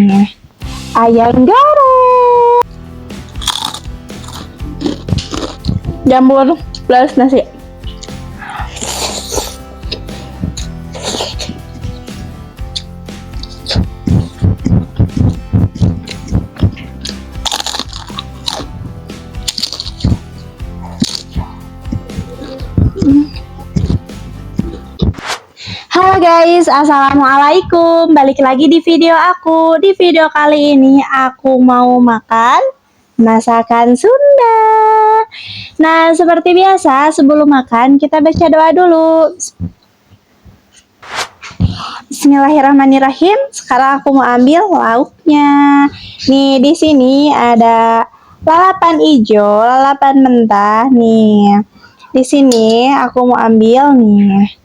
Ayam goreng, jamur plus nasi. Halo guys, assalamualaikum. Balik lagi di video aku. Di video kali ini aku mau makan masakan Sunda. Nah, seperti biasa sebelum makan kita baca doa dulu. Bismillahirrahmanirrahim. Sekarang aku mau ambil lauknya. Nih, di sini ada lalapan hijau, lalapan mentah. Nih, di sini aku mau ambil nih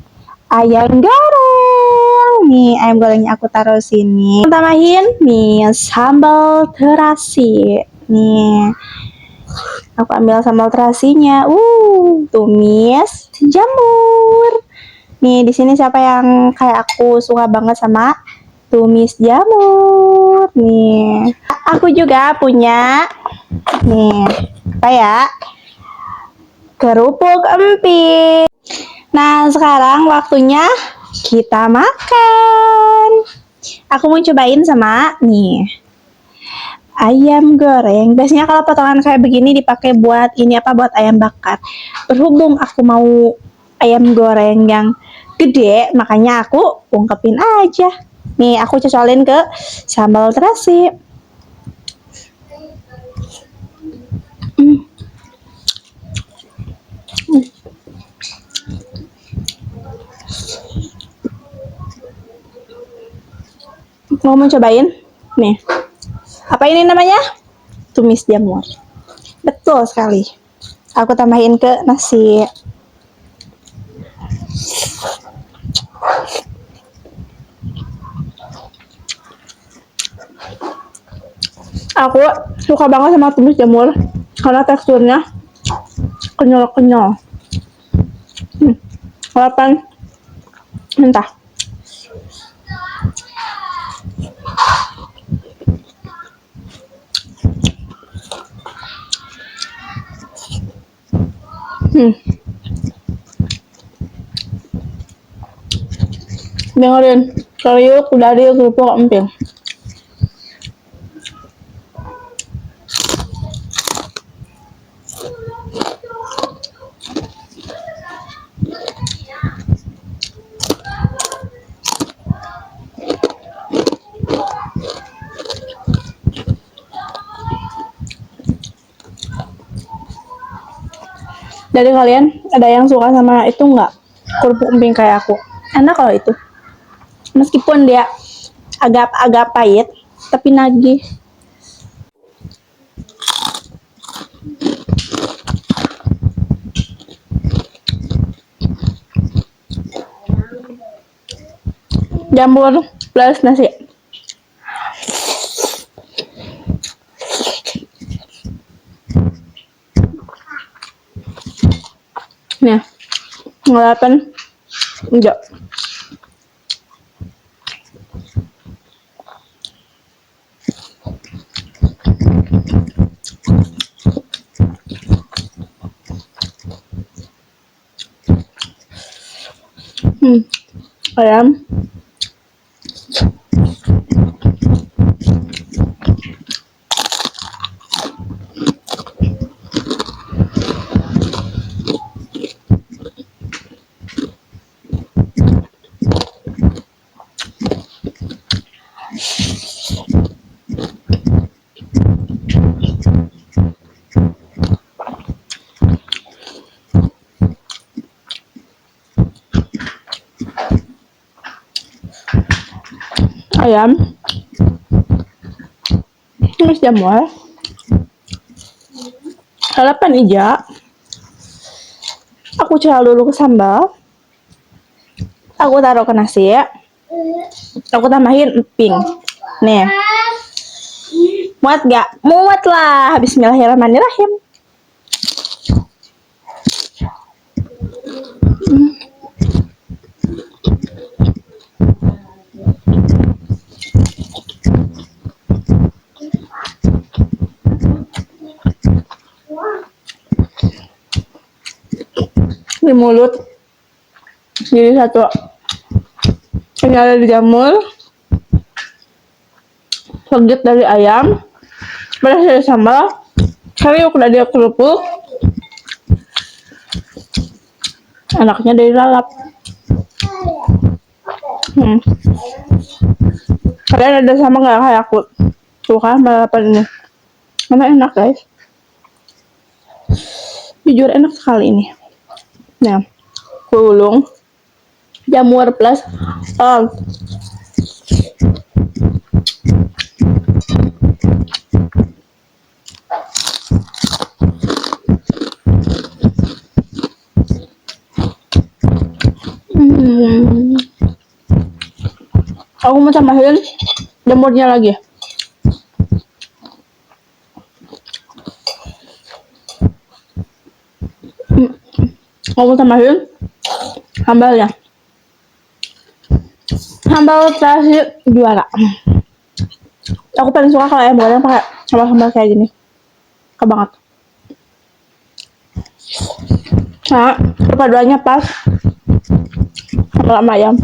ayam goreng. Nih, ayam gorengnya aku taruh sini. Tambahin nih sambal terasi. Nih, aku ambil sambal terasinya. Tumis jamur. Nih, di sini siapa yang kayak aku suka banget sama tumis jamur. Nih, aku juga punya nih apa ya? Kerupuk emping. Nah, sekarang waktunya kita makan. Aku mau cobain sama nih ayam goreng. Biasanya kalau potongan kayak begini dipakai buat ini apa? Buat ayam bakar. Berhubung aku mau ayam goreng yang gede, makanya aku ungkepin aja. Nih, aku cocolin ke sambal terasi. Mau cobain? Nih. Apa ini namanya? Tumis jamur. Betul sekali. Aku tambahin ke nasi. Aku suka banget sama tumis jamur karena teksturnya kenyal-kenyal. Lalapan mentah. Dengerin, kriuk dari kerupuk emping. Dari kalian ada yang suka sama itu nggak? Kerupuk emping kayak aku. Enak kalau itu. Meskipun dia agak pahit, tapi nagih. Jamur plus nasi. Nih, lalapan hijau. Ayam. Ayam. Tumis jamur. Lalapan hijau. Aku celah dulu ke sambal. Aku taruh ke nasi. Aku tambahin emping. Nih. Muat gak? Muat lah. Bismillahirrahmanirrahim. di mulut. Jadi satu ini ada di jamur, legit dari ayam, pedas dari sambal, kriuk dari kerupuk, enaknya dari lalap. Kalian ada sama nggak kayak aku? Tuh kan lalapan ini, karena enak guys. Jujur enak sekali ini. Nah, kulung jamur plus aku mau tambahin jamurnya lagi. Aku mau tambahin sambalnya. Sambal terasi juara. Aku paling suka kalau ayam goreng pakai sambal-sambal kayak gini. Suka banget. Nah, perpaduannya pas sama ayam.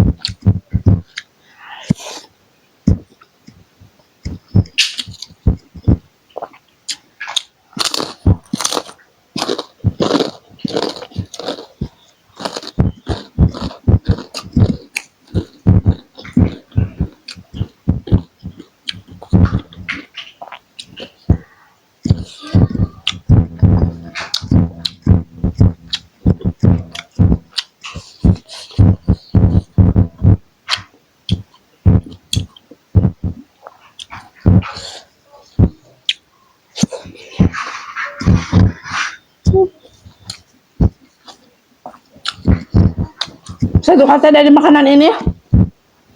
Satu kata dari makanan ini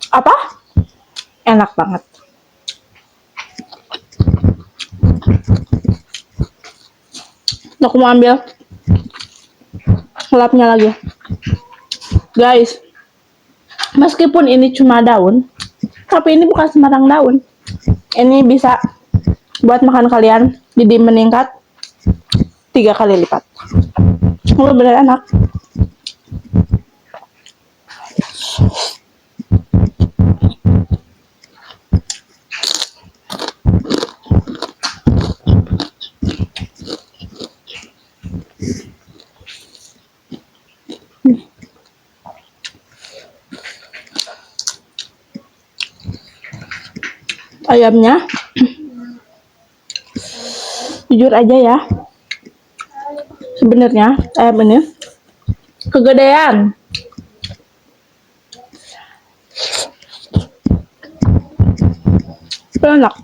apa? Enak banget. Aku mau ambil lapnya lagi. Guys, meskipun ini cuma daun, tapi ini bukan sembarang daun. Ini bisa buat makan kalian jadi meningkat 3 kali lipat. Bener enak. Ayamnya jujur aja ya, sebenarnya ayam ini kegedean. Enak.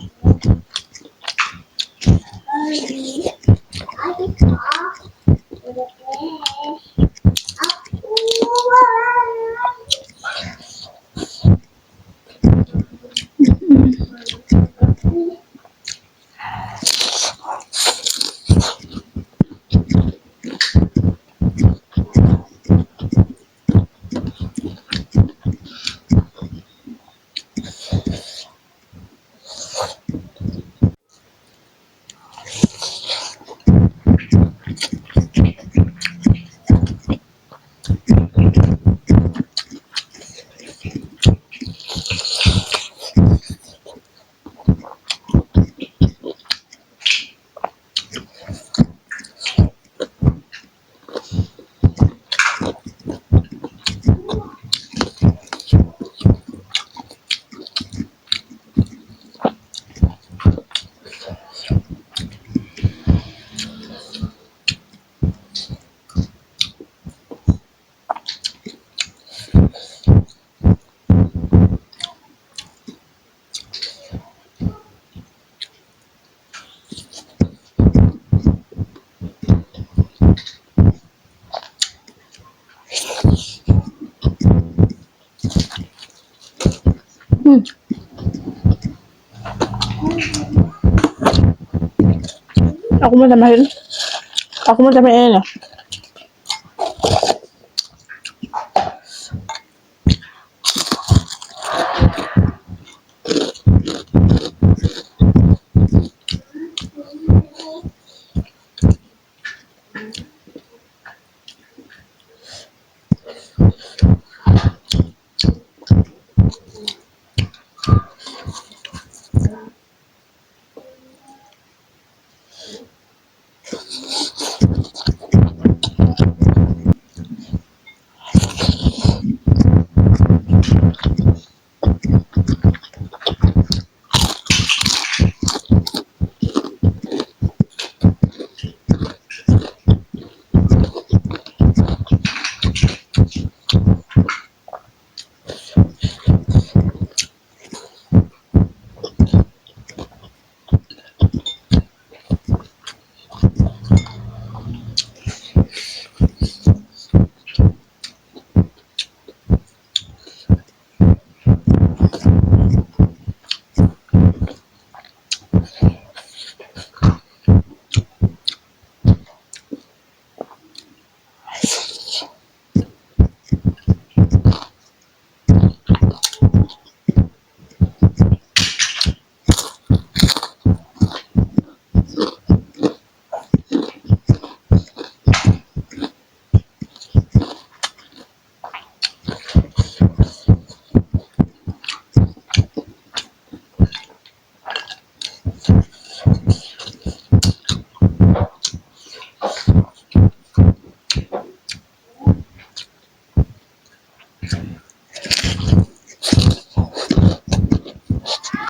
Aku mau tambahin ini.